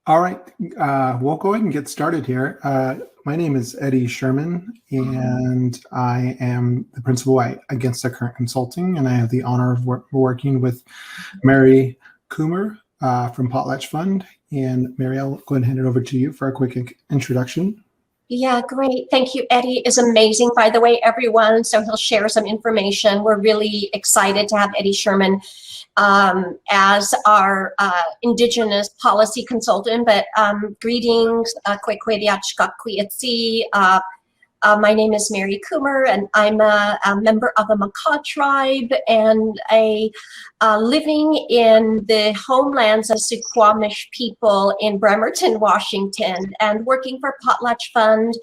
All right, we'll go ahead and get started here. My name is Eddie Sherman, and I am the principal at Against the Current Consulting, and I have the honor of working with Mary Kummer from Potlatch Fund. And Mary, I'll go ahead and hand it over to you for a quick introduction. Yeah, great. Thank you. Eddie is amazing, by the way, everyone. So he'll share some information. We're really excited to have Eddie Sherman as our Indigenous policy consultant. But greetings, my name is Mary Kummer, and I'm a member of the Makah Tribe and living in the homelands of Suquamish people in Bremerton, Washington, and working for Potlatch Fund.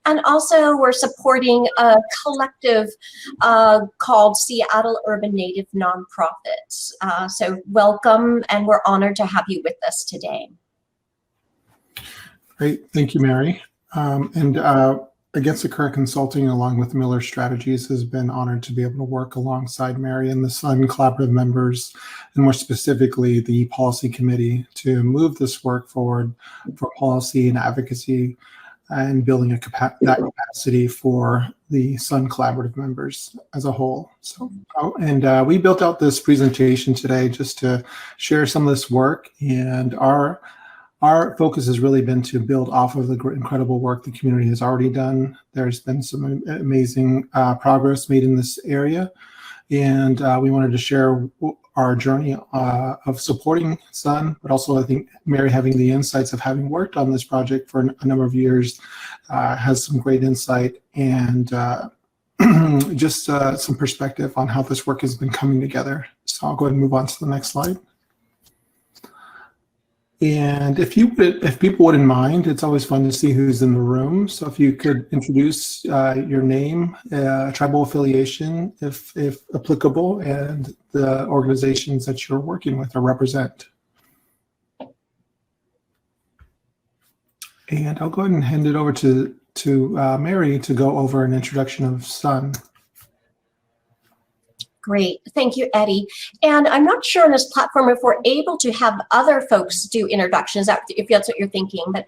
And also we're supporting a collective called Seattle Urban Native Nonprofits. So welcome, and we're honored to have you with us today. Great, thank you, Mary. Against the Current Consulting, along with Miller Strategies, has been honored to be able to work alongside Mary and the SUNN collaborative members, and more specifically the policy committee, to move this work forward for policy and advocacy and building that capacity for the SUNN collaborative members as a whole. So, we built out this presentation today just to share some of this work, and our focus has really been to build off of the incredible work the community has already done. There's been some amazing progress made in this area, and we wanted to share our journey of supporting SUNN, but also I think Mary, having the insights of having worked on this project for a number of years, has some great insight and just some perspective on how this work has been coming together. So I'll go ahead and move on to the next slide. And if people wouldn't mind, it's always fun to see who's in the room. So if you could introduce your name, tribal affiliation, if applicable, and the organizations that you're working with or represent. And I'll go ahead and hand it over to Mary to go over an introduction of SUNN. Great. Thank you, Eddie. And I'm not sure on this platform if we're able to have other folks do introductions, if that's what you're thinking, but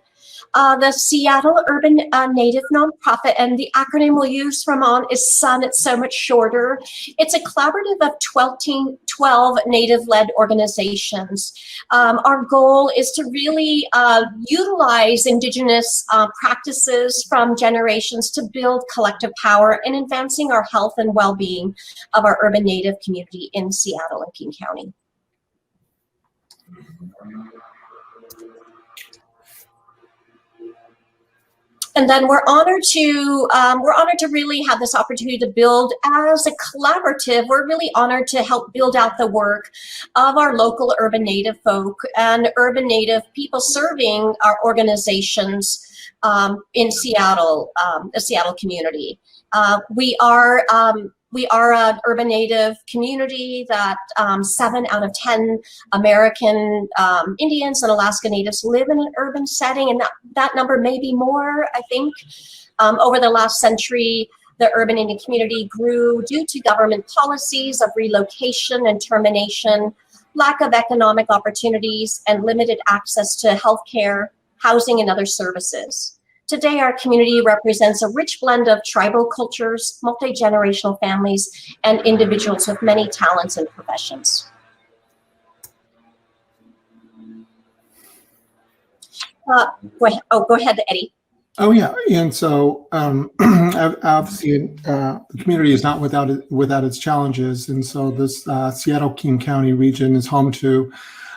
the Seattle Urban Native Nonprofit, and the acronym we'll use from on is SUNN. It's so much shorter. It's a collaborative of 12 Native-led organizations. Our goal is to really utilize Indigenous practices from generations to build collective power in advancing our health and well-being of our urban Native community in Seattle and King County. And then we're honored to really have this opportunity to build as a collaborative. We're really honored to help build out the work of our local urban Native folk and urban Native people serving our organizations in Seattle, the Seattle community. We are an urban Native community that 7 out of 10 American Indians and Alaska Natives live in an urban setting, and that number may be more, I think. Over the last century, the urban Indian community grew due to government policies of relocation and termination, lack of economic opportunities, and limited access to healthcare, housing, and other services. Today, our community represents a rich blend of tribal cultures, multi-generational families, and individuals with many talents and professions. Go ahead, Eddie. Oh yeah, and so obviously the community is not without its challenges, and so this Seattle King County region is home to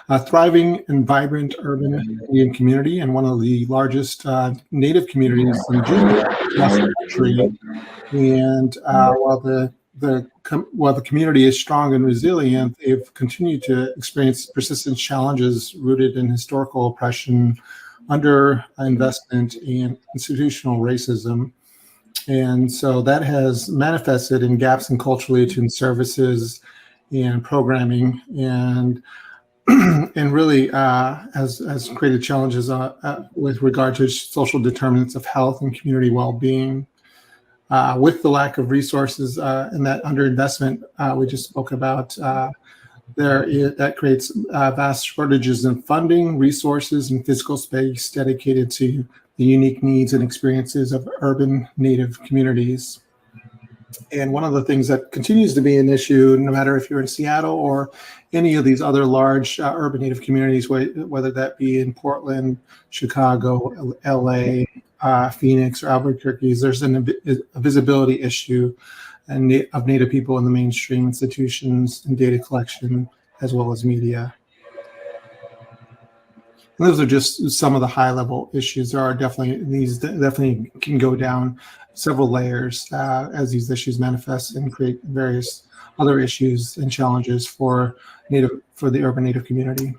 a thriving and vibrant urban Indian community, and one of the largest Native communities in the country. And while the community is strong and resilient, they've continued to experience persistent challenges rooted in historical oppression, underinvestment, and institutional racism. And so that has manifested in gaps in culturally attuned services and programming, and really has created challenges with regard to social determinants of health and community well-being. With the lack of resources and that underinvestment we just spoke about, that creates vast shortages in funding, resources, and physical space dedicated to the unique needs and experiences of urban Native communities. And one of the things that continues to be an issue, no matter if you're in Seattle or any of these other large urban Native communities, whether that be in Portland, Chicago, LA, Phoenix, or Albuquerque, there's a visibility issue of Native people in the mainstream institutions and data collection, as well as media. And those are just some of the high-level issues. There are definitely can go down several layers as these issues manifest and create various other issues and challenges for the urban Native community.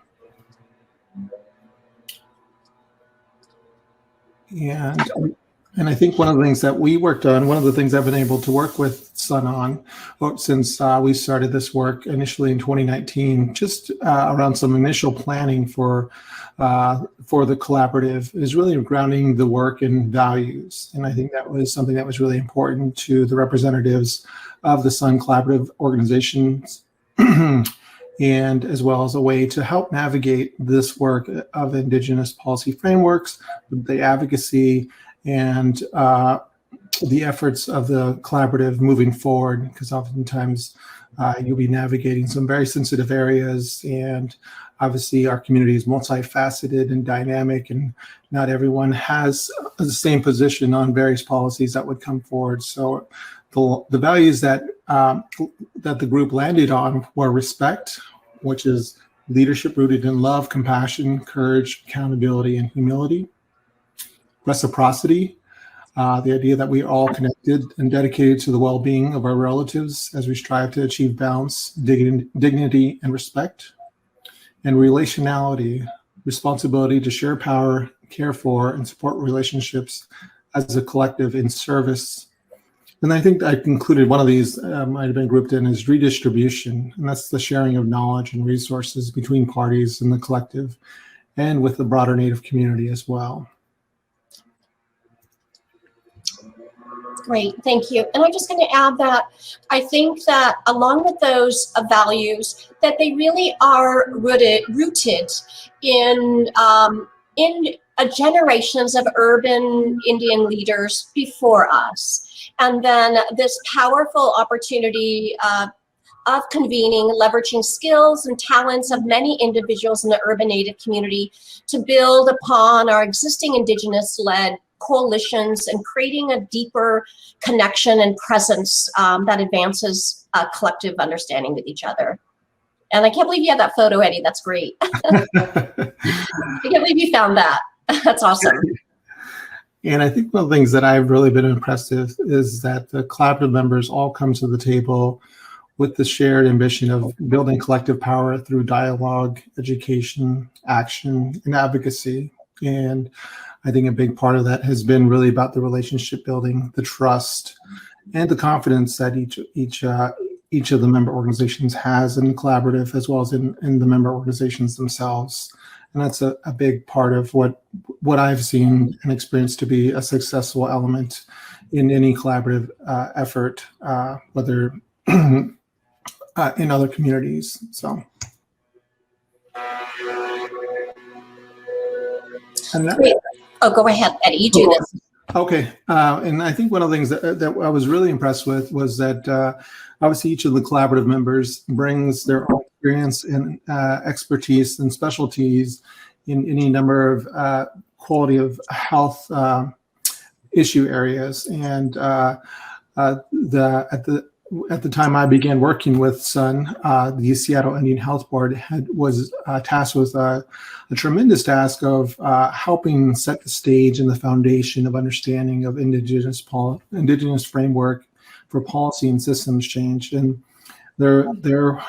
And I think one of the things that we worked on, one of the things I've been able to work with SUNN on since we started this work initially in 2019, just around some initial planning for the collaborative, is really grounding the work in values. And I think that was something that was really important to the representatives of the SUNN collaborative organizations, and as well as a way to help navigate this work of Indigenous policy frameworks, the advocacy, and the efforts of the collaborative moving forward, because oftentimes you'll be navigating some very sensitive areas, and obviously our community is multifaceted and dynamic, and not everyone has the same position on various policies that would come forward. So the values that the group landed on were respect, which is leadership rooted in love, compassion, courage, accountability, and humility. Reciprocity, the idea that we are all connected and dedicated to the well-being of our relatives as we strive to achieve balance, dignity, and respect. And relationality, responsibility to share power, care for, and support relationships as a collective in service. And I think I included one of these, might have been grouped in as redistribution, and that's the sharing of knowledge and resources between parties in the collective and with the broader Native community as well. Great, thank you. And I'm just going to add that I think that along with those values, that they really are rooted in generations of urban Indian leaders before us. And then this powerful opportunity of convening, leveraging skills and talents of many individuals in the urban Native community to build upon our existing Indigenous-led coalitions and creating a deeper connection and presence that advances a collective understanding with each other. And I can't believe you had that photo, Eddie. That's great. I can't believe you found that. That's awesome. And I think one of the things that I've really been impressed with is that the collaborative members all come to the table with the shared ambition of building collective power through dialogue, education, action, and advocacy. And I think a big part of that has been really about the relationship building, the trust, and the confidence that each of the member organizations has in the collaborative, as well as in the member organizations themselves. And that's a big part of what I've seen and experienced to be a successful element in any collaborative effort, whether in other communities. So. And that, oh, go ahead, Eddie. You do this. Okay. And I think one of the things that I was really impressed with was that obviously each of the collaborative members brings their own experience and expertise and specialties in any number of quality of health issue areas. And at the time I began working with SUNN, the Seattle Indian Health Board was tasked with a tremendous task of helping set the stage and the foundation of understanding of Indigenous framework for policy and systems change. And their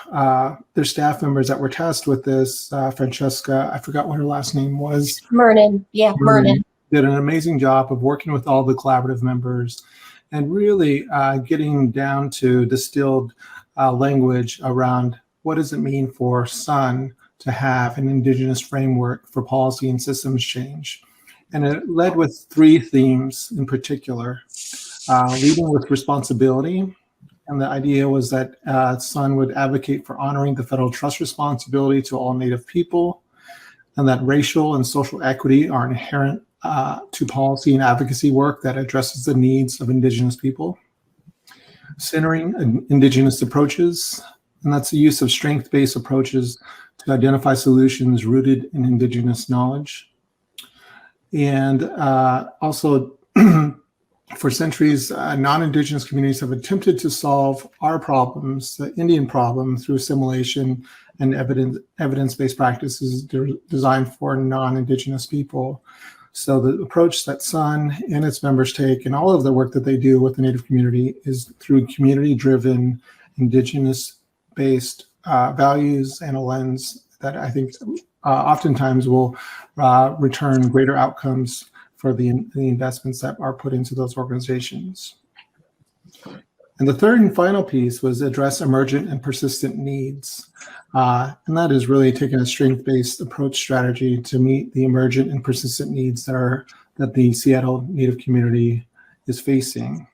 staff members that were tasked with this, Francesca, I forgot what her last name was. Mernon, yeah, Mernon. Did an amazing job of working with all the collaborative members and really getting down to distilled language around what does it mean for SUNN to have an Indigenous framework for policy and systems change. And it led with three themes in particular: leading with responsibility, And the idea was that SUNN would advocate for honoring the federal trust responsibility to all Native people, and that racial and social equity are inherent to policy and advocacy work that addresses the needs of Indigenous people. Centering Indigenous approaches, and that's the use of strength-based approaches to identify solutions rooted in Indigenous knowledge. And also, for centuries, non-Indigenous communities have attempted to solve our problems, the Indian problem, through assimilation and evidence-based practices designed for non-Indigenous people. So the approach that SUNN and its members take, and all of the work that they do with the Native community, is through community-driven, Indigenous-based values and a lens that I think oftentimes will return greater outcomes for the investments that are put into those organizations. And the third and final piece was address emergent and persistent needs. And that is really taking a strength-based approach strategy to meet the emergent and persistent needs that the Seattle Native community is facing.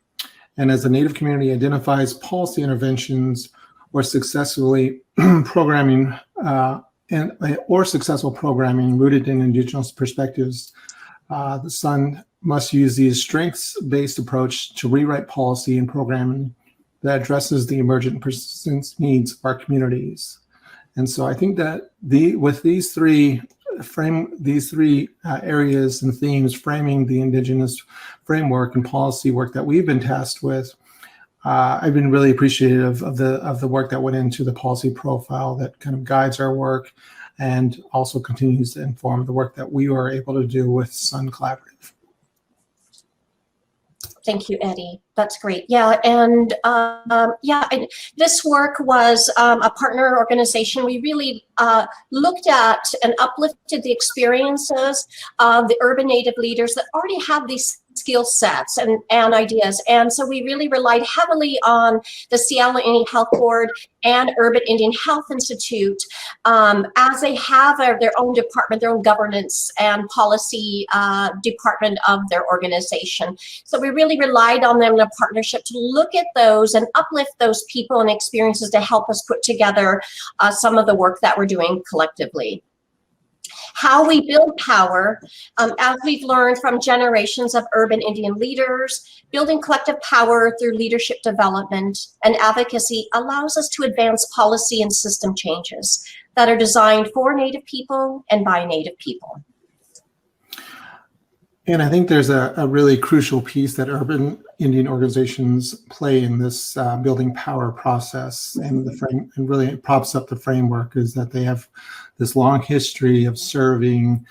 And as the Native community identifies policy interventions or successfully programming or successful programming rooted in Indigenous perspectives, the SUNN must use these strengths-based approach to rewrite policy and programming that addresses the emergent and persistent needs of our communities. And so I think that with these three areas and themes framing the Indigenous framework and policy work that we've been tasked with, I've been really appreciative of the work that went into the policy profile that kind of guides our work and also continues to inform the work that we were able to do with SUNN Collaborative. Thank you, Eddie. That's great. Yeah, and this work was a partner organization. We really looked at and uplifted the experiences of the urban Native leaders that already have these skill sets and ideas. And so we really relied heavily on the Seattle Indian Health Board and Urban Indian Health Institute as they have their own department, their own governance and policy department of their organization. So we really relied on them in a partnership to look at those and uplift those people and experiences to help us put together some of the work that we're doing collectively. How we build power, as we've learned from generations of urban Indian leaders, building collective power through leadership development and advocacy allows us to advance policy and system changes that are designed for Native people and by Native people. And I think there's a really crucial piece that urban Indian organizations play in this building power process, and really it props up the framework, is that they have this long history of serving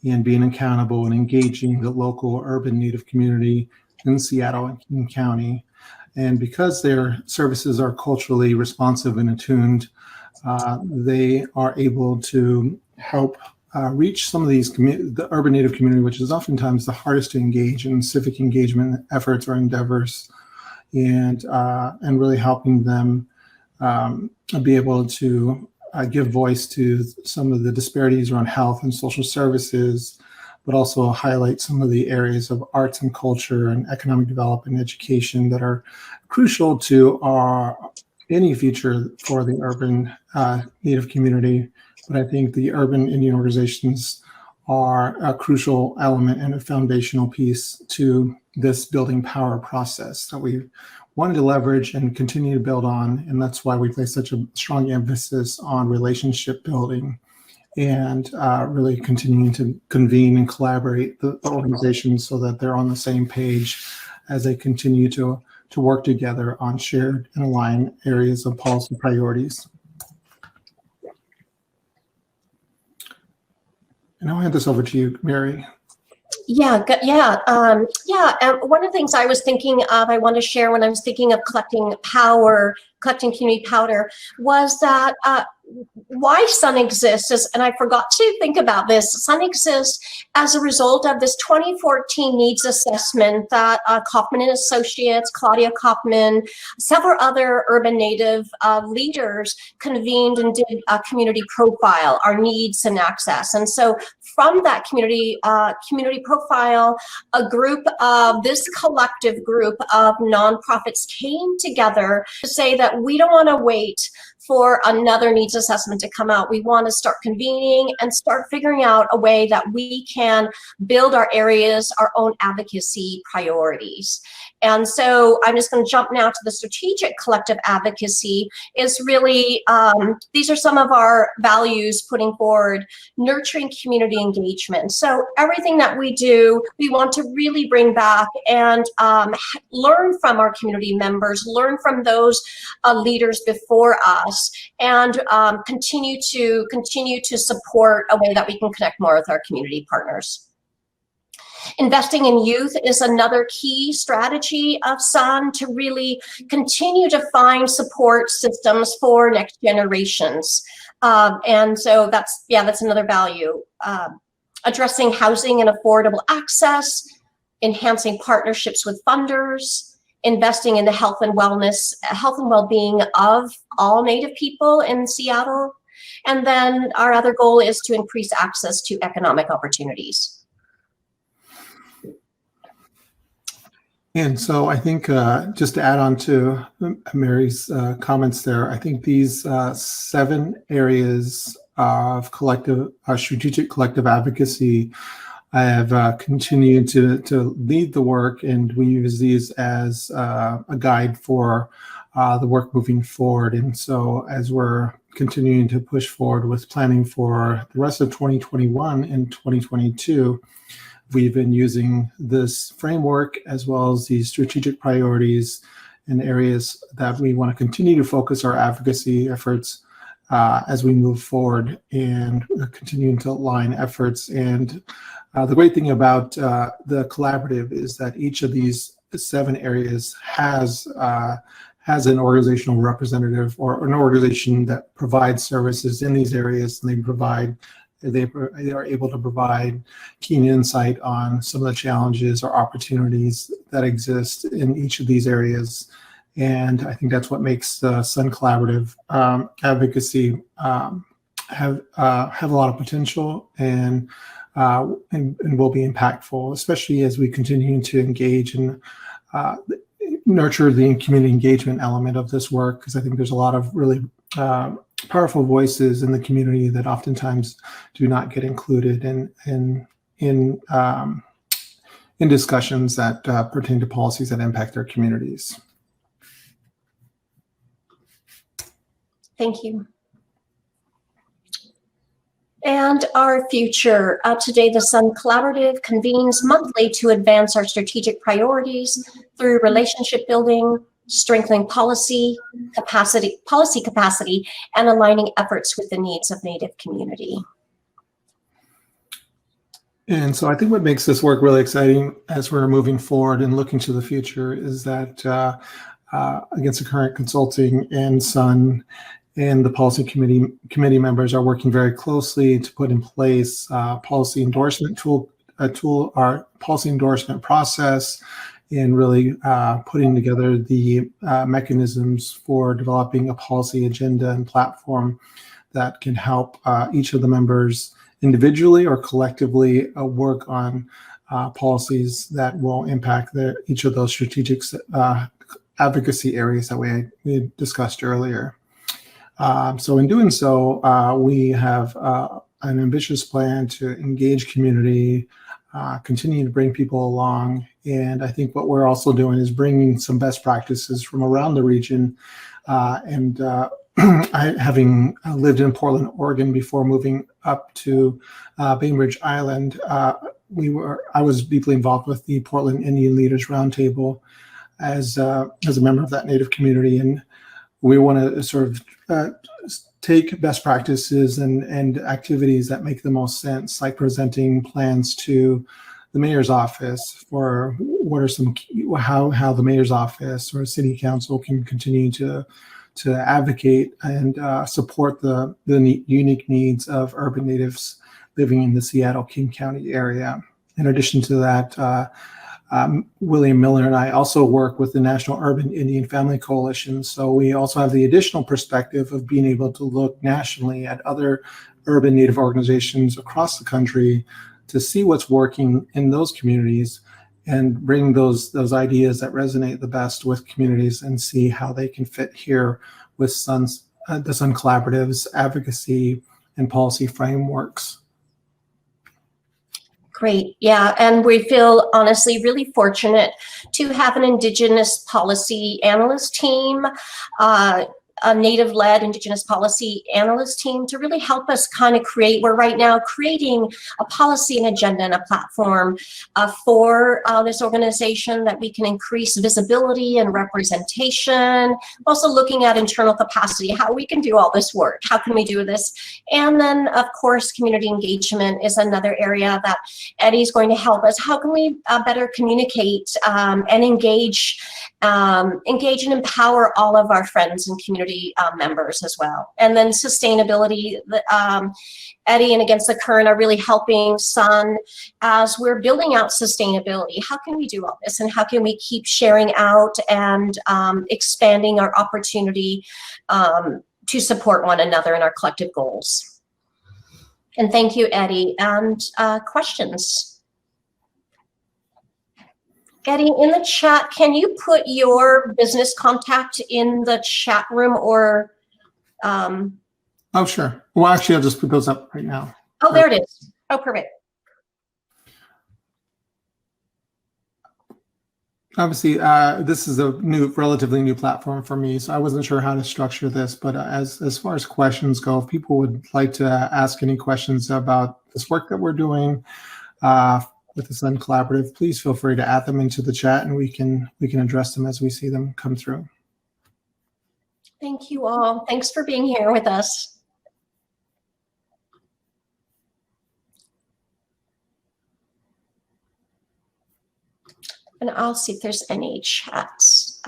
and being accountable and engaging the local urban Native community in Seattle and King County. And because their services are culturally responsive and attuned, they are able to help reach some of these the urban Native community, which is oftentimes the hardest to engage in civic engagement efforts or endeavors, and really helping them be able to give voice to some of the disparities around health and social services, but also highlight some of the areas of arts and culture and economic development and education that are crucial to any future for the urban Native community. But I think the urban Indian organizations are a crucial element and a foundational piece to this building power process that we wanted to leverage and continue to build on. And that's why we place such a strong emphasis on relationship building and really continuing to convene and collaborate the organizations so that they're on the same page as they continue to work together on shared and aligned areas of policy priorities. And I'll hand this over to you, Mary. Yeah. And one of the things I was thinking of, I want to share when I was thinking of collecting power, collecting community power, was that why SUNN exists is, and I forgot to think about this, SUNN exists as a result of this 2014 needs assessment that Kaufman and Associates, Claudia Kaufman, several other urban Native leaders convened and did a community profile, our needs and access. And so from that community profile, this collective group of nonprofits came together to say that we don't want to wait for another needs assessment to come out. We want to start convening and start figuring out a way that we can build our areas, our own advocacy priorities. And so I'm just going to jump now to the strategic collective advocacy. Is really, these are some of our values putting forward: nurturing community engagement. So everything that we do, we want to really bring back and learn from our community members, learn from those leaders before us, and continue to support a way that we can connect more with our community partners. Investing in youth is another key strategy of SUNN to really continue to find support systems for next generations. And so that's another value. Addressing housing and affordable access, enhancing partnerships with funders, investing in the health and well-being of all Native people in Seattle. And then our other goal is to increase access to economic opportunities. And so I think just to add on to Mary's comments there, I think these 7 areas of strategic collective advocacy, I have continued to lead the work, and we use these as a guide for the work moving forward. And so as we're continuing to push forward with planning for the rest of 2021 and 2022, we've been using this framework as well as these strategic priorities and areas that we want to continue to focus our advocacy efforts as we move forward, and continuing to align efforts. And the great thing about the collaborative is that each of these 7 areas has an organizational representative or an organization that provides services in these areas, and they are able to provide keen insight on some of the challenges or opportunities that exist in each of these areas. And I think that's what makes the SUNN collaborative advocacy have a lot of potential and will be impactful, especially as we continue to engage and nurture the community engagement element of this work, because I think there's a lot of really powerful voices in the community that oftentimes do not get included in discussions that pertain to policies that impact their communities. Thank you. And our future. Today, the SUNN Collaborative convenes monthly to advance our strategic priorities through relationship building, strengthening policy capacity, and aligning efforts with the needs of Native community. And so I think what makes this work really exciting as we're moving forward and looking to the future is that Against the Current Consulting and SUNN and the policy committee members are working very closely to put in place policy endorsement our policy endorsement process, and really putting together the mechanisms for developing a policy agenda and platform that can help each of the members individually or collectively work on policies that will impact each of those strategic advocacy areas that we discussed earlier. So in doing so, we have an ambitious plan to engage community, continue to bring people along. And I think what we're also doing is bringing some best practices from around the region. Having lived in Portland, Oregon before moving up to Bainbridge Island, I was deeply involved with the Portland Indian Leaders Roundtable as a member of that Native community. And we want to sort of take best practices and activities that make the most sense, like presenting plans to the mayor's office for how the mayor's office or city council can continue to to advocate and support the unique needs of urban natives living in the Seattle King County area. In addition to that, William Miller and I also work with the National Urban Indian Family Coalition. So we also have the additional perspective of being able to look nationally at other urban Native organizations across the country to see what's working in those communities and bring those ideas that resonate the best with communities and see how they can fit here with the SUNN Collaborative's advocacy and policy frameworks. Great. Yeah. And we feel honestly really fortunate to have an Indigenous policy analyst team, a Native-led Indigenous policy analyst team to really help us kind of create, we're right now creating a policy and agenda and a platform for this organization that we can increase visibility and representation, also looking at internal capacity, how we can do all this work, how can we do this? And then of course, community engagement is another area that Eddie's going to help us. How can we better communicate and engage and empower all of our friends and community members as well. And then sustainability, Eddie and Against the Current are really helping SUNN as we're building out sustainability. How can we do all this, and how can we keep sharing out and expanding our opportunity to support one another in our collective goals? And thank you, Eddie. And questions? Eddie, in the chat, can you put your business contact in the chat room or? Oh, sure. Well, actually, I'll just put those up right now. Oh, there it is. Oh, perfect. Obviously, this is a relatively new platform for me, so I wasn't sure how to structure this. But as far as questions go, if people would like to ask any questions about this work that we're doing, with the SUNN Collaborative, please feel free to add them into the chat, and we can address them as we see them come through. Thank you all. Thanks for being here with us. And I'll see if there's any chats.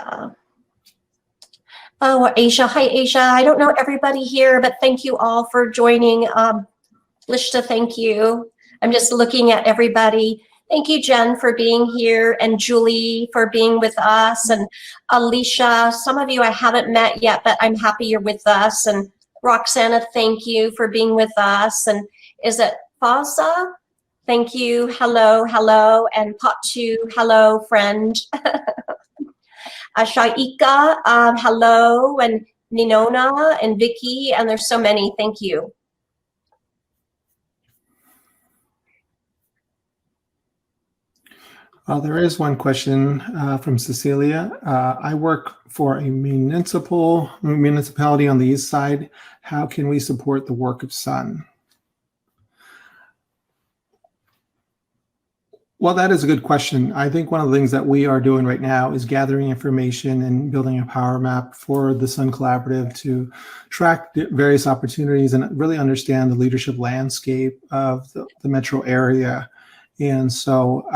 Oh, Asia. Hi, Asia. I don't know everybody here, but thank you all for joining. Lishta, thank you. I'm just looking at everybody. Thank you, Jen, for being here, and Julie for being with us, and Alicia. Some of you I haven't met yet, but I'm happy you're with us. And Roxana, thank you for being with us. And is it Faza? Thank you. Hello, hello. And Patu, hello, friend. Shaika, hello. And Ninona and Vicky, and there's so many. Thank you. There is one question from Cecilia. I work for a municipality on the east side. How can we support the work of SUNN? Well, that is a good question. I think one of the things that we are doing right now is gathering information and building a power map for the SUNN Collaborative to track various opportunities and really understand the leadership landscape of the metro area. And so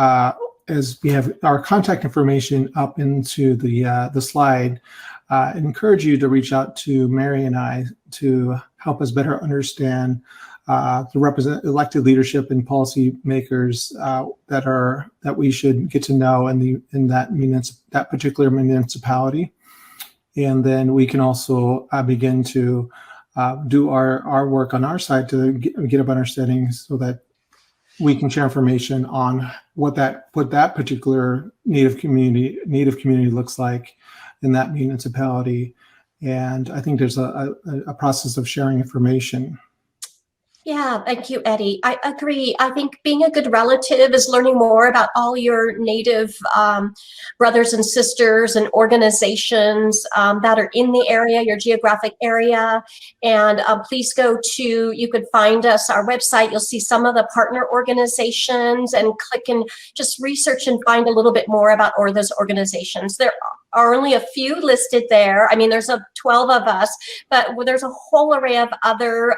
as we have our contact information up into the slide, I encourage you to reach out to Mary and I to help us better understand the elected leadership and policy makers that we should get to know in that particular municipality, and then we can also begin to do our work on our side to get up understanding so that we can share information on what that particular Native community looks like in that municipality. And I think there's a process of sharing information. Yeah, thank you, Eddie. I agree. I think being a good relative is learning more about all your Native brothers and sisters and organizations that are in the area, your geographic area. And please you could find us, our website. You'll see some of the partner organizations, and click and just research and find a little bit more about those organizations. There are only a few listed there. I mean, there's 12 of us, but there's a whole array of other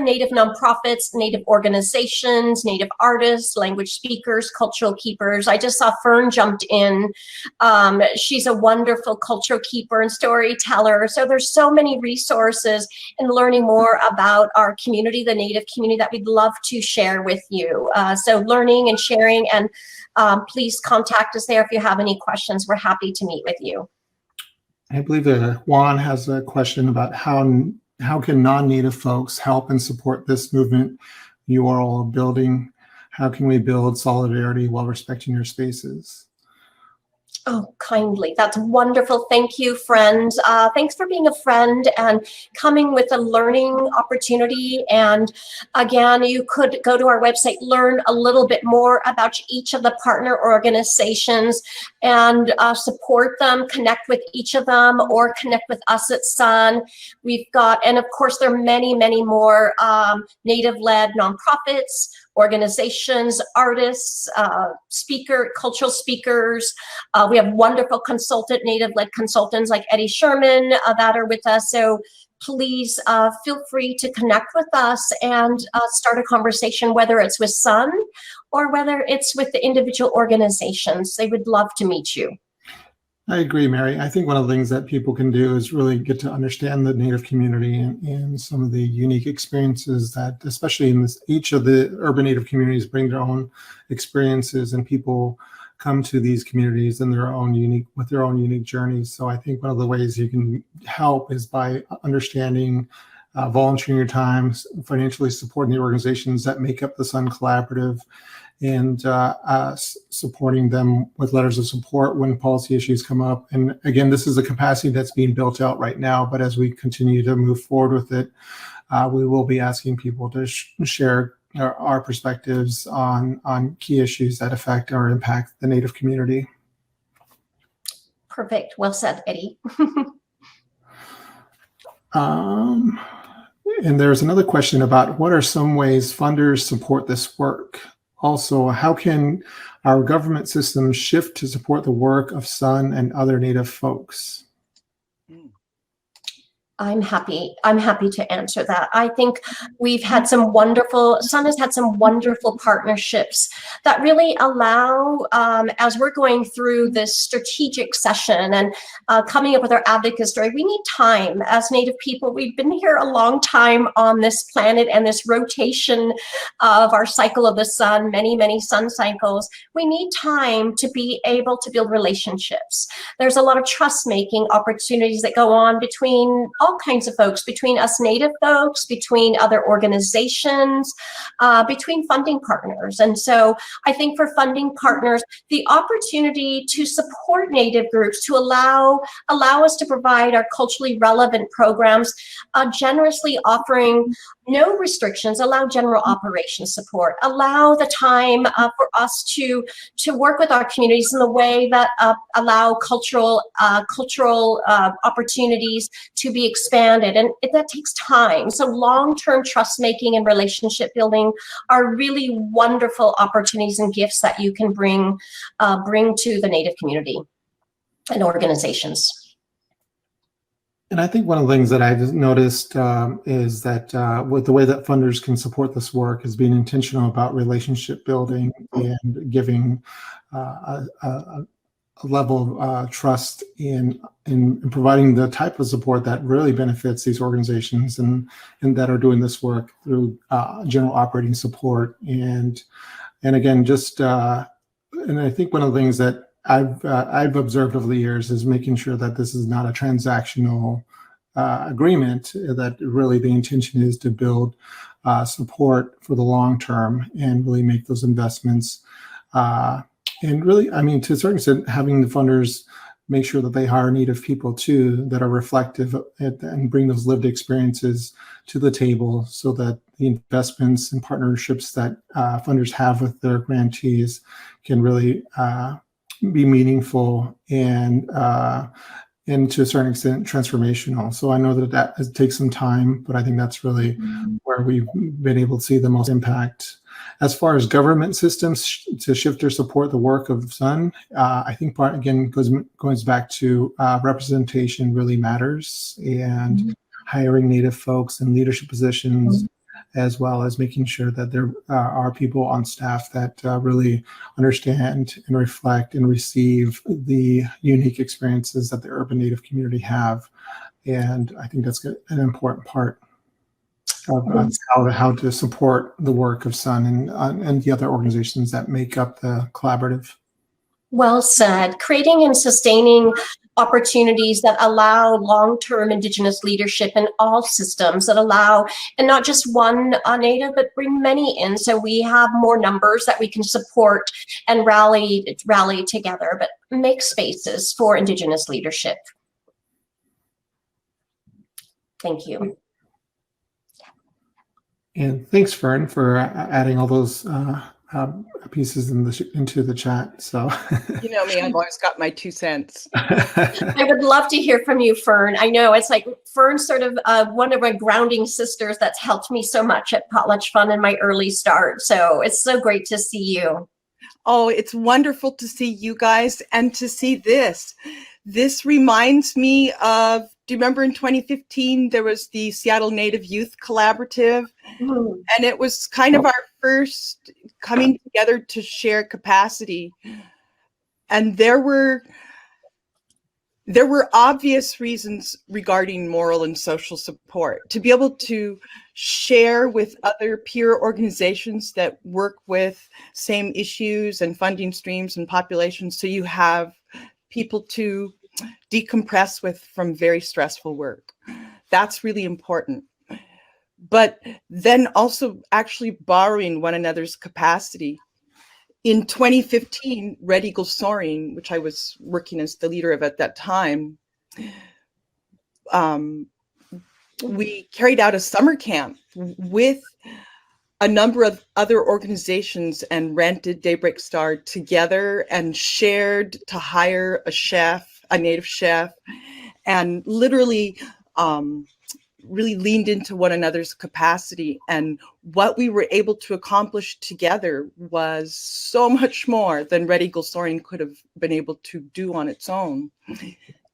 Native nonprofits, Native organizations, Native artists, language speakers, cultural keepers. I just saw Fern jumped in. She's a wonderful cultural keeper and storyteller. So there's so many resources in learning more about our community, the Native community, that we'd love to share with you. So learning and sharing, and please contact us there if you have any questions. We're happy to meet with you. I believe Juan has a question about how can non-Native folks help and support this movement you are all building? How can we build solidarity while respecting your spaces? Oh, kindly. That's wonderful. Thank you, friend. Thanks for being a friend and coming with a learning opportunity. And again, you could go to our website, learn a little bit more about each of the partner organizations and support them, connect with each of them, or connect with us at SUNN. We've got, and of course, there are many, many more Native-led nonprofits, organizations, artists, cultural speakers. We have wonderful Native-led consultants like Eddie Sherman that are with us. So please feel free to connect with us and start a conversation, whether it's with SUNN or whether it's with the individual organizations. They would love to meet you. I agree, Mary. I think one of the things that people can do is really get to understand the Native community and some of the unique experiences that, especially in each of the urban Native communities, bring their own experiences, and people come to these communities in with their own unique journeys. So I think one of the ways you can help is by understanding, volunteering your time, financially supporting the organizations that make up the SUNN Collaborative, and supporting them with letters of support when policy issues come up. And again, this is a capacity that's being built out right now, but as we continue to move forward with it, we will be asking people to share our perspectives on key issues that affect or impact the Native community. Perfect. Well said, Eddie. And there's another question about what are some ways funders support this work? Also, how can our government systems shift to support the work of SUNN and other Native folks? I'm happy to answer that. I think we've had some wonderful, SUNN has had some wonderful partnerships that really allow, as we're going through this strategic session and coming up with our advocacy story, we need time as Native people. We've been here a long time on this planet, and this rotation of our cycle of the sun, many, many sun cycles. We need time to be able to build relationships. There's a lot of trust-making opportunities that go on between all kinds of folks, between us Native folks, between other organizations, between funding partners. And so I think for funding partners, the opportunity to support Native groups, to allow us to provide our culturally relevant programs, generously offering no restrictions, allow general operations support, allow the time for us to work with our communities in the way that allow cultural opportunities to be expanded, and that takes time. So long-term trust making and relationship building are really wonderful opportunities and gifts that you can bring to the Native community and organizations. And I think one of the things that I've noticed is that with the way that funders can support this work is being intentional about relationship building and giving a level of trust in providing the type of support that really benefits these organizations and that are doing this work through general operating support. And again, just and I think one of the things that I've observed over the years is making sure that this is not a transactional agreement, that really the intention is to build support for the long term and really make those investments. And really, I mean, to a certain extent, having the funders make sure that they hire Native people too that are reflective and bring those lived experiences to the table, so that the investments and partnerships that funders have with their grantees can really be meaningful and to a certain extent transformational. So I know that takes some time, but I think that's really where we've been able to see the most impact. As far as government systems to shift or support the work of SUNN, I think part again goes back to representation really matters, and hiring Native folks in leadership positions, as well as making sure that there are people on staff that really understand and reflect and receive the unique experiences that the urban Native community have. And I think that's an important part of how to support the work of SUNN and the other organizations that make up the collaborative. Well said. Creating and sustaining opportunities that allow long-term Indigenous leadership in all systems, that allow, and not just one Native, but bring many in, so we have more numbers that we can support and rally together, but make spaces for Indigenous leadership. Thank you. And thanks, Fern, for adding all those pieces into the chat. So you know me, I've always got my 2 cents. I would love to hear from you, Fern. I know it's like Fern's sort of one of my grounding sisters that's helped me so much at Potlatch Fund in my early start. So it's so great to see you. Oh, it's wonderful to see you guys and to see this. This reminds me of, do you remember in 2015, there was the Seattle Native Youth Collaborative? And it was kind of our first coming together to share capacity. And there were obvious reasons regarding moral and social support to be able to share with other peer organizations that work with same issues and funding streams and populations, so you have people to decompress with from very stressful work. That's really important. But then also actually borrowing one another's capacity. In 2015, Red Eagle Soaring, which I was working as the leader of at that time, we carried out a summer camp with a number of other organizations and rented Daybreak Star together and shared to hire a chef, a Native chef, and literally really leaned into one another's capacity. And what we were able to accomplish together was so much more than Red Eagle Soaring could have been able to do on its own.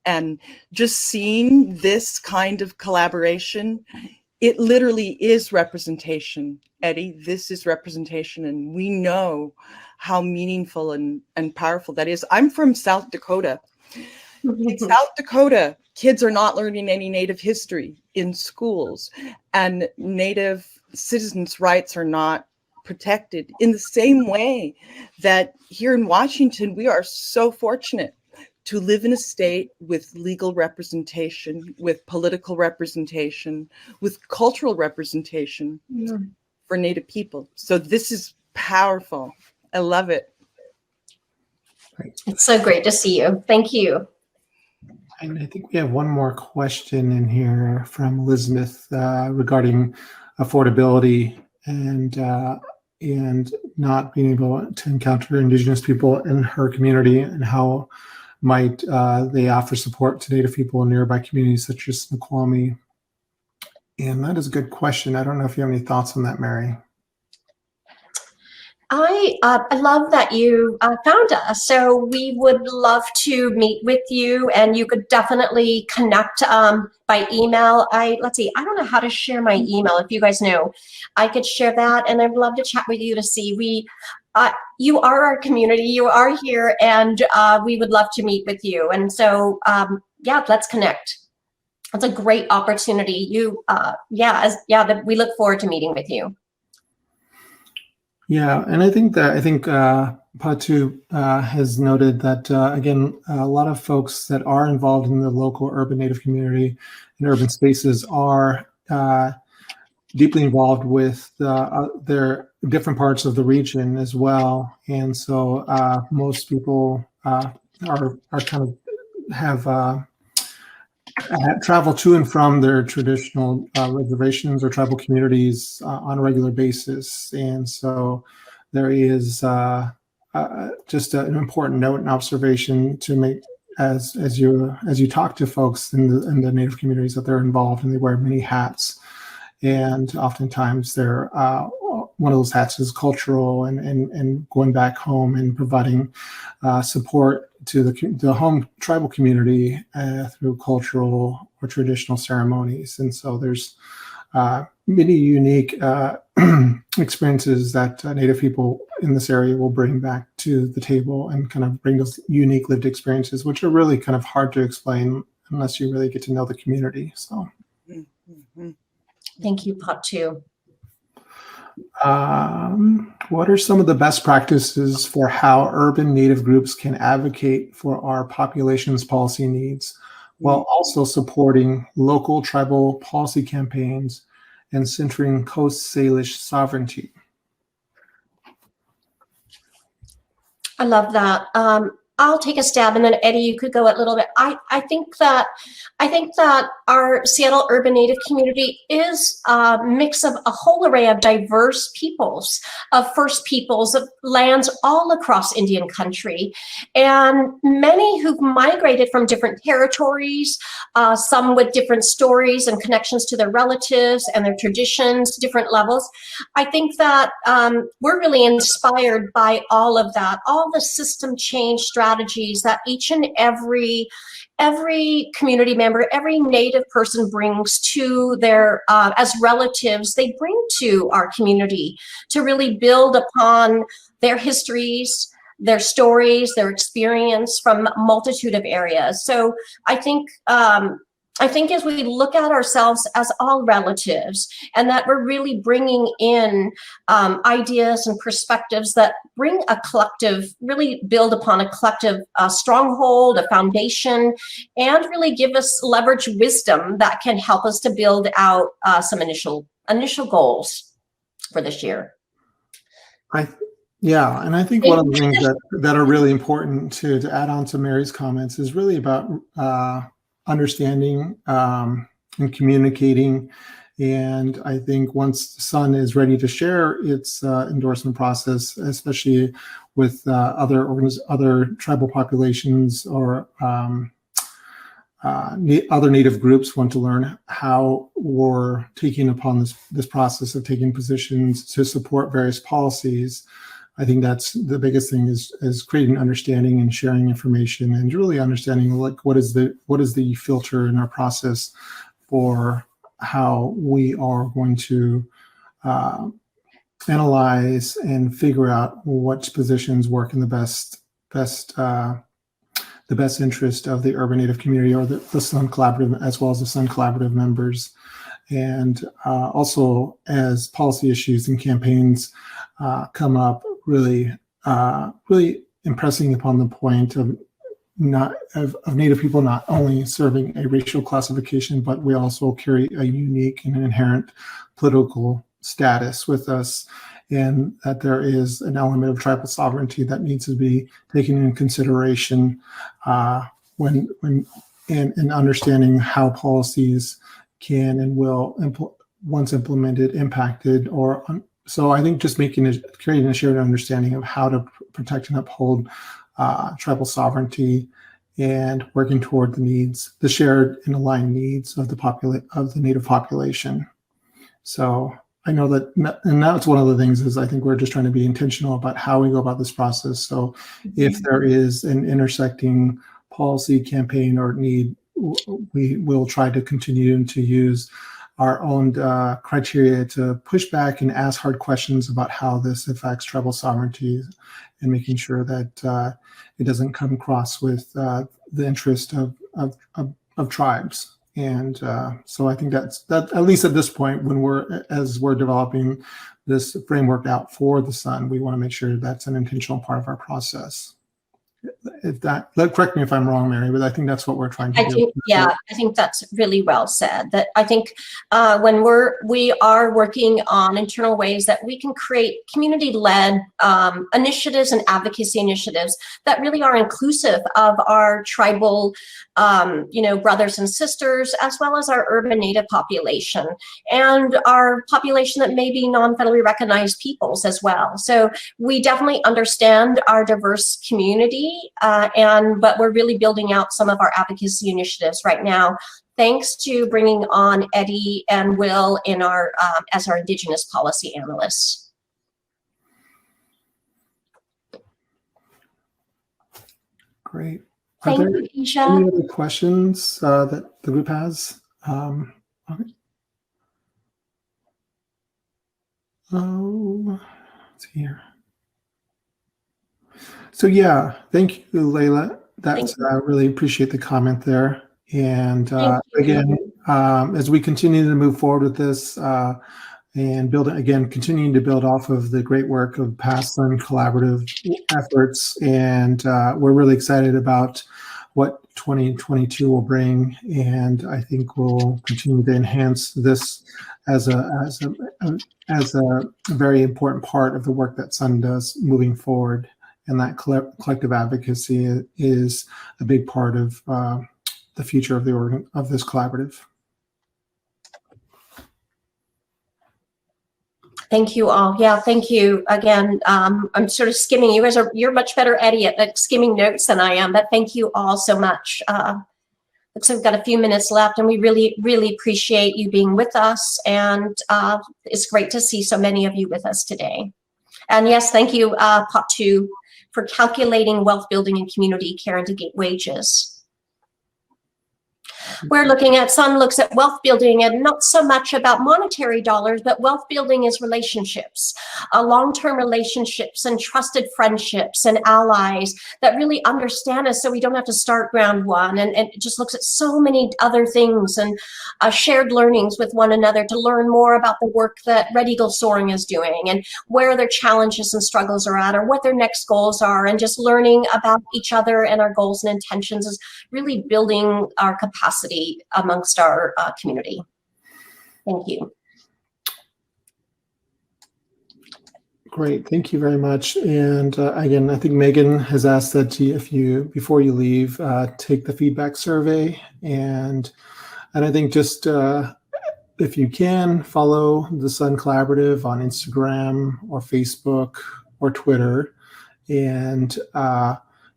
And just seeing this kind of collaboration, it literally is representation, Eddie. This is representation, and we know how meaningful and powerful that is. I'm from South Dakota. In South Dakota, kids are not learning any Native history in schools, and Native citizens' rights are not protected in the same way that here in Washington, we are so fortunate to live in a state with legal representation, with political representation, with cultural representation for Native people. So this is powerful. I love it. It's so great to see you. Thank you. And I think we have one more question in here from Elizabeth regarding affordability and not being able to encounter Indigenous people in her community, and how might they offer support to Native people in nearby communities such as Suquamish. And that is a good question. I don't know if you have any thoughts on that, Mary. I love that you found us. So we would love to meet with you, and you could definitely connect by email. Let's see, I don't know how to share my email. If you guys know, I could share that, and I'd love to chat with you to see. You are our community. You are here, and we would love to meet with you. And so, yeah, let's connect. It's a great opportunity. We look forward to meeting with you. Yeah, and I think Patu has noted that, again, a lot of folks that are involved in the local urban Native community and urban spaces are deeply involved with their different parts of the region as well. And so most people are kind of have travel to and from their traditional reservations or tribal communities on a regular basis. And so there is just an important note and observation to make as you talk to folks in the Native communities that they're involved, and they wear many hats. And oftentimes they're one of those hats is cultural and going back home and providing support to the home tribal community through cultural or traditional ceremonies. And so there's many unique experiences that Native people in this area will bring back to the table and kind of bring those unique lived experiences, which are really kind of hard to explain unless you really get to know the community. So, thank you, Patu. What are some of the best practices for how urban Native groups can advocate for our population's policy needs while also supporting local tribal policy campaigns and centering Coast Salish sovereignty? I love that. I'll take a stab, and then Eddie, you could go a little bit. I think that our Seattle urban Native community is a mix of a whole array of diverse peoples, of First Peoples, of lands all across Indian country, and many who've migrated from different territories, some with different stories and connections to their relatives and their traditions, different levels. I think that we're really inspired by all of that, all the system change strategies that each and every community member, every Native person brings to their, as relatives, they bring to our community to really build upon their histories, their stories, their experience from a multitude of areas. So I think as we look at ourselves as all relatives, and that we're really bringing in ideas and perspectives that bring a collective, really build upon a collective stronghold, a foundation, and really give us leverage wisdom that can help us to build out some initial goals for this year. Yeah, and I think one of the things that are really important to add on to Mary's comments is really about understanding and communicating. And I think once SUNN is ready to share its endorsement process, especially with other tribal populations or other Native groups want to learn how we're taking upon this process of taking positions to support various policies, I think that's the biggest thing is creating understanding and sharing information and really understanding like what is the filter in our process for how we are going to analyze and figure out which positions work in the best interest of the urban Native community or the SUNN Collaborative, as well as the SUNN Collaborative members. And also as policy issues and campaigns come up, really impressing upon the point of Native people not only serving a racial classification, but we also carry a unique and inherent political status with us, and that there is an element of tribal sovereignty that needs to be taken into consideration when understanding how policies can and will, once implemented, impacted or so I think just creating a shared understanding of how to protect and uphold tribal sovereignty and working toward the shared and aligned needs of the Native population. So I know that, and that's one of the things is I think we're just trying to be intentional about how we go about this process. So if there is an intersecting policy campaign or need, we will try to continue to use our own criteria to push back and ask hard questions about how this affects tribal sovereignty and making sure that it doesn't come across with the interest of tribes. And so I think that at least at this point, as we're developing this framework out for the SUNN, we want to make sure that's an intentional part of our process. Correct me if I'm wrong, Mary, but I think that's what we're trying to do. I think that's really well said. That I think when we are working on internal ways that we can create community-led initiatives and advocacy initiatives that really are inclusive of our tribal, brothers and sisters, as well as our urban Native population and our population that may be non-federally recognized peoples as well. So we definitely understand our diverse community. But we're really building out some of our advocacy initiatives right now, thanks to bringing on Eddie and Will in our as our Indigenous policy analysts. Great. Are Thank there you, any Isha. other questions that the group has? Okay. Oh, let's see here. So yeah, thank you, Layla. That's Thank I really appreciate the comment there. And Thank you. again, as we continue to move forward with this and continuing to build off of the great work of past SUNN collaborative efforts, and we're really excited about what 2022 will bring, and I think we'll continue to enhance this as a very important part of the work that SUNN does moving forward. And that collective advocacy is a big part of the future of this collaborative. Thank you all. Yeah, thank you again. I'm sort of skimming. You're much better, Eddie, at skimming notes than I am. But thank you all so much. Looks like we've got a few minutes left, and we really, really appreciate you being with us. And it's great to see so many of you with us today. And yes, thank you, Pot 2, for calculating wealth building and community care into gate wages. We're looking at, SUNN looks at wealth building and not so much about monetary dollars, but wealth building is relationships, long-term relationships and trusted friendships and allies that really understand us so we don't have to start ground one. And it just looks at so many other things and shared learnings with one another to learn more about the work that Red Eagle Soaring is doing and where their challenges and struggles are at or what their next goals are, and just learning about each other and our goals and intentions is really building our capacity amongst our community. Thank you. Great, thank you very much. And again, I think Megan has asked that before you leave, take the feedback survey, and I think just if you can, follow the SUNN Collaborative on Instagram or Facebook or Twitter, and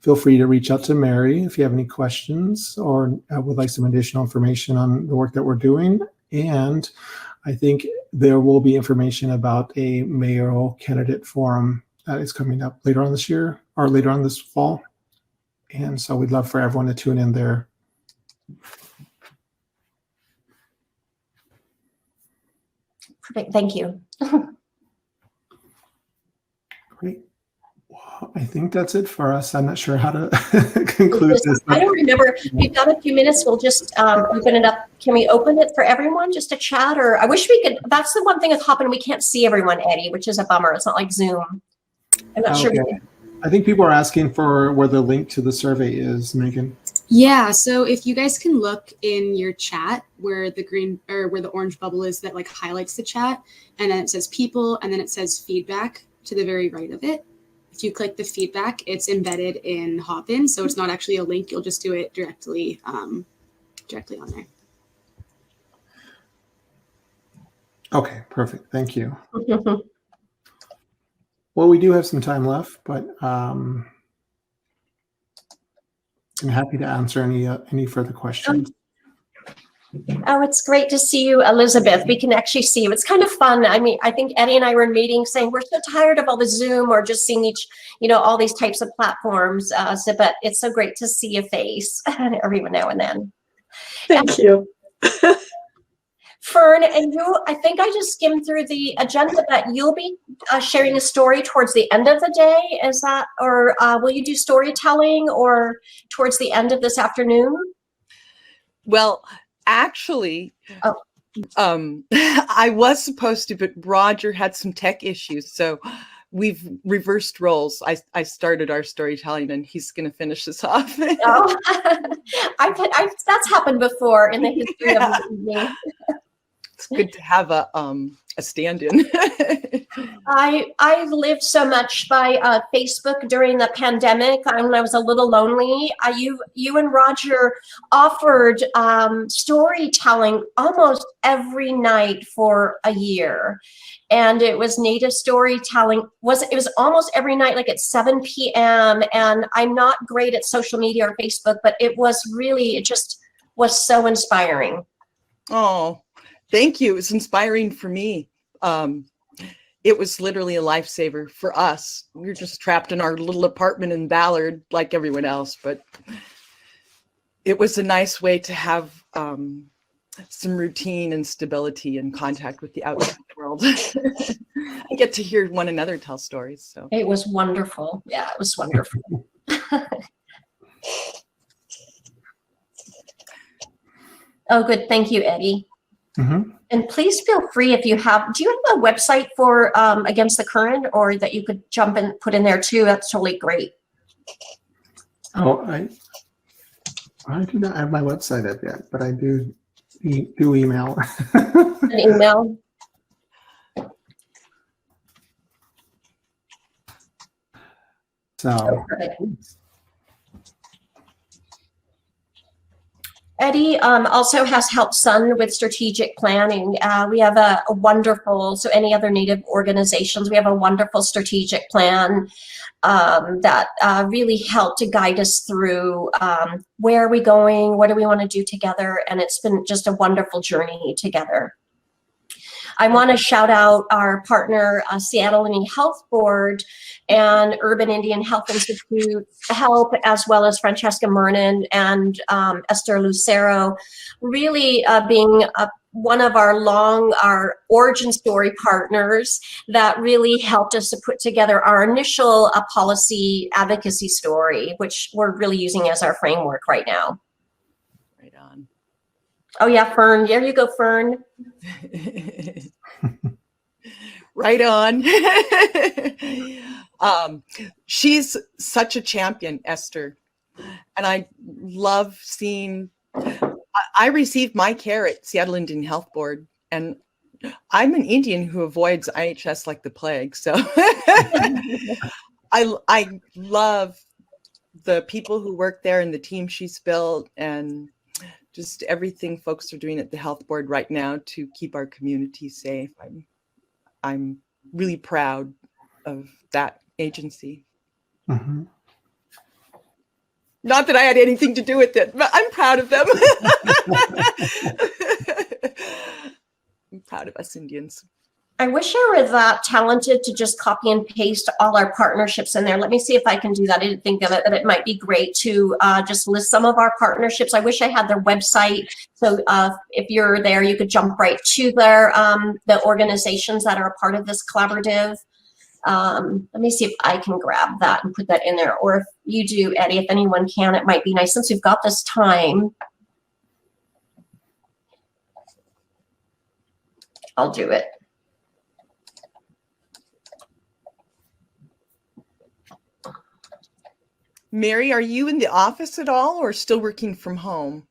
feel free to reach out to Mary if you have any questions or would like some additional information on the work that we're doing. And I think there will be information about a mayoral candidate forum that is coming up later on this year or later on this fall. And so we'd love for everyone to tune in there. Perfect. Thank you. Great. Well, I think that's it for us. I'm not sure how to conclude this. I don't remember. We've got a few minutes. We'll just open it up. Can we open it for everyone just to chat? Or I wish we could. That's the one thing with Hopin. We can't see everyone, Eddie, which is a bummer. It's not like Zoom. I'm not sure. I think people are asking for where the link to the survey is, Megan. Yeah, so if you guys can look in your chat where the green or where the orange bubble is that like highlights the chat, and then it says people, and then it says feedback to the very right of it. If you click the feedback, it's embedded in Hopin, so it's not actually a link. You'll just do it directly on there. Okay, perfect. Thank you. Well, we do have some time left, but I'm happy to answer any further questions. Oh, it's great to see you, Elizabeth. We can actually see you. It's kind of fun. I mean, I think Eddie and I were in meetings saying we're so tired of all the Zoom or just seeing all these types of platforms. But it's so great to see a face every now and then. Thank you. Fern, and you, I think I just skimmed through the agenda that you'll be sharing a story towards the end of the day. Is that, or will you do storytelling or towards the end of this afternoon? Well, actually, I was supposed to, but Roger had some tech issues. So we've reversed roles. I started our storytelling and he's going to finish this off. Oh, that's happened before in the history of the evening. It's good to have a stand-in. I've lived so much by Facebook during the pandemic. When I was a little lonely, you and Roger offered storytelling almost every night for a year, and it was Native storytelling. It was almost every night, like at 7 p.m. And I'm not great at social media or Facebook, but it just was so inspiring. Oh. Thank you. It's inspiring for me. it was literally a lifesaver for us. We were just trapped in our little apartment in Ballard like everyone else, but it was a nice way to have some routine and stability and contact with the outside world and get to hear one another tell stories. So It was wonderful. Yeah, it was wonderful. Oh, good. Thank you, Eddie. Mm-hmm. And please feel free if you have, do you have a website for Against the Current, or that you could jump and put in there too? That's totally great. Oh, I do not have my website up yet, but I do email. An email. So. Perfect. Eddie also has helped SUNN with strategic planning. We have a wonderful, so any other Native organizations, we have a wonderful strategic plan that really helped to guide us through where are we going, what do we want to do together, and it's been just a wonderful journey together. I want to shout out our partner, Seattle Indian Health Board and Urban Indian Health Institute Help, as well as Francesca Mernon and Esther Lucero, really being one of our origin story partners that really helped us to put together our initial policy advocacy story, which we're really using as our framework right now. right on. Oh yeah, Fern, there you go, Fern. Right on. She's such a champion, Esther. And I love seeing, I received my care at Seattle Indian Health Board, and I'm an Indian who avoids IHS like the plague. So I love the people who work there and the team she's built, and just everything folks are doing at the health board right now to keep our community safe. I'm really proud of that agency. Mm-hmm. Not that I had anything to do with it, but I'm proud of them. I'm proud of us Indians. I wish I were that talented to just copy and paste all our partnerships in there. Let me see if I can do that. I didn't think of it, but it might be great to just list some of our partnerships. I wish I had their website. So if you're there, you could jump right to their the organizations that are a part of this collaborative. Let me see if I can grab that and put that in there. Or if you do, Eddie, if anyone can, it might be nice since we've got this time. I'll do it. Mary, are you in the office at all or still working from home?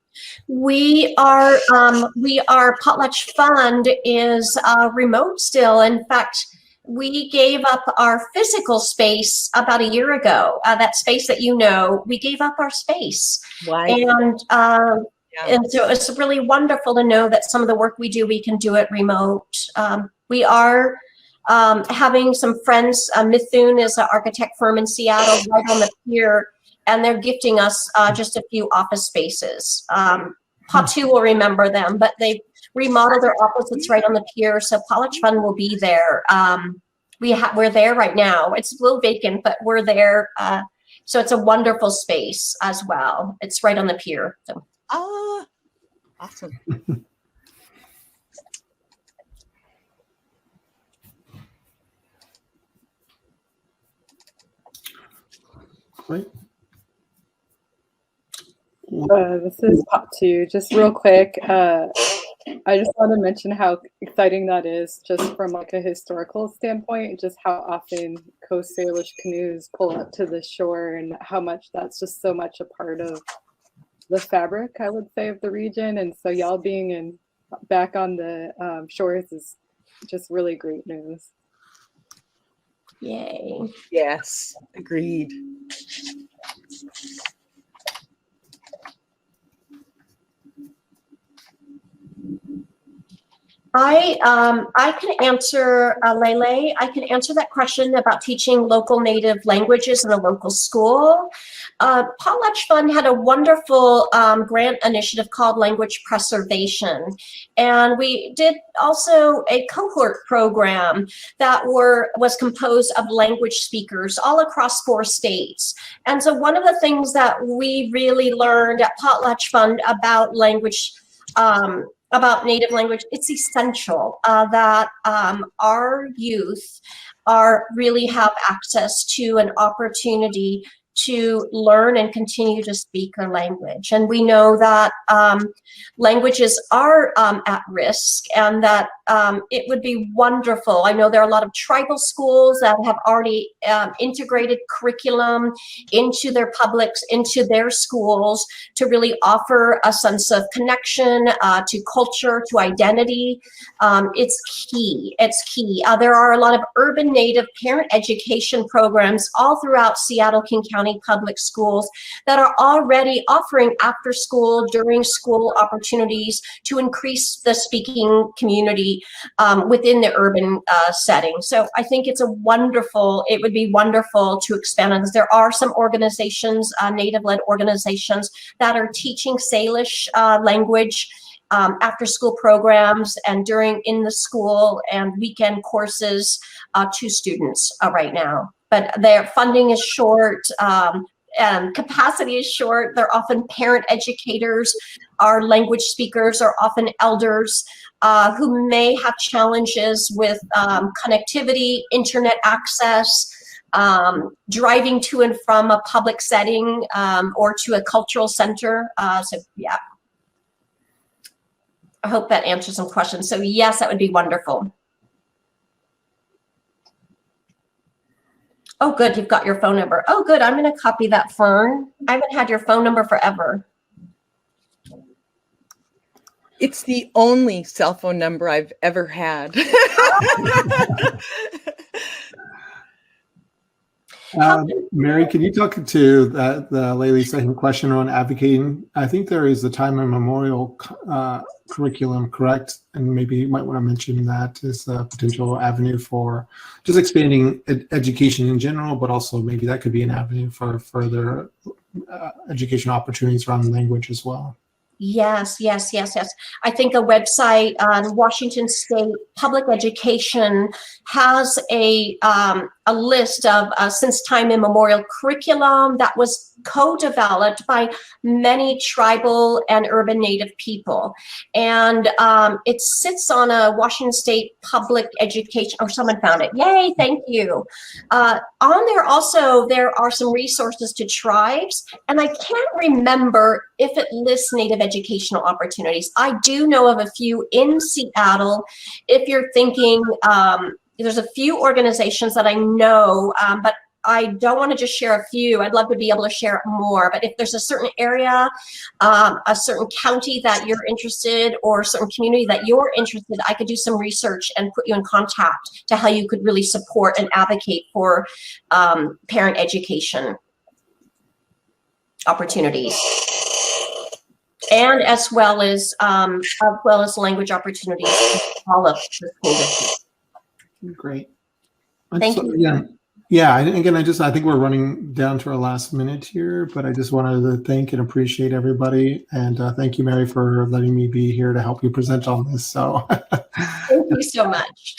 We are Potlatch Fund is remote still. In fact, we gave up our physical space about a year ago. That space that we gave up our space. Why? And so it's really wonderful to know that some of the work we do, we can do it remote. We are having some friends. Mithun is an architect firm in Seattle, right on the pier, and they're gifting us just a few office spaces. Patu will remember them, but they remodeled their offices right on the pier, so Potlatch Fund will be there. We're there right now. It's a little vacant, but we're there. So it's a wonderful space as well. It's right on the pier. So. Awesome. Great. This is Pop 2. Just real quick, I just want to mention how exciting that is, just from like a historical standpoint, just how often Coast Salish canoes pull up to the shore and how much that's just so much a part of the fabric, I would say, of the region. And so y'all being back on the shores is just really great news. Yay. Yes, agreed. I can answer, Lele, I can answer that question about teaching local native languages in a local school. Potlatch Fund had a wonderful grant initiative called Language Preservation. And we did also a cohort program that was composed of language speakers all across 4 states. And so one of the things that we really learned at Potlatch Fund about language, about Native language, it's essential that our youth really have access to an opportunity to learn and continue to speak a language. And we know that languages are at risk, and that it would be wonderful. I know there are a lot of tribal schools that have already integrated curriculum into their publics, into their schools, to really offer a sense of connection to culture, to identity. It's key. It's key. There are a lot of urban Native parent education programs all throughout Seattle, King County public schools that are already offering after school, during school opportunities to increase the speaking community within the urban setting. So I think it would be wonderful to expand on this. There are some organizations, Native-led organizations, that are teaching Salish language after school programs and in the school and weekend courses to students right now. But their funding is short, and capacity is short. They're often parent educators. Our language speakers are often elders who may have challenges with connectivity, internet access, driving to and from a public setting or to a cultural center. So yeah, I hope that answers some questions. So yes, that would be wonderful. Oh, good. You've got your phone number. Oh, good. I'm going to copy that, Fern. I haven't had your phone number forever. It's the only cell phone number I've ever had. Mary, can you talk to the Laylee's second question on advocating? I think there is a time immemorial curriculum, correct? And maybe you might want to mention that as a potential avenue for just expanding education in general, but also maybe that could be an avenue for further education opportunities around language as well. Yes. I think a website on Washington State Public Education has a list of since time immemorial curriculum that was co-developed by many tribal and urban Native people. And it sits on a Washington State Public Education, oh, someone found it. Yay, thank you. On there also, there are some resources to tribes, and I can't remember if it lists Native educational opportunities. I do know of a few in Seattle. If you're thinking, there's a few organizations that I know, but I don't want to just share a few. I'd love to be able to share more. But if there's a certain area, a certain county that you're interested, or a certain community that you're interested, I could do some research and put you in contact to how you could really support and advocate for parent education opportunities, and as well as language opportunities in all of the school districts. Great. Thank you. Yeah. Again, I think we're running down to our last minute here, but I just wanted to thank and appreciate everybody. And thank you, Mary, for letting me be here to help you present on this. So thank you so much.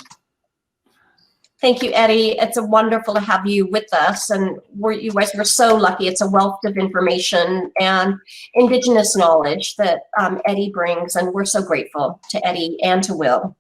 Thank you, Eddie. It's wonderful to have you with us. And you guys were so lucky. It's a wealth of information and Indigenous knowledge that Eddie brings. And we're so grateful to Eddie and to Will.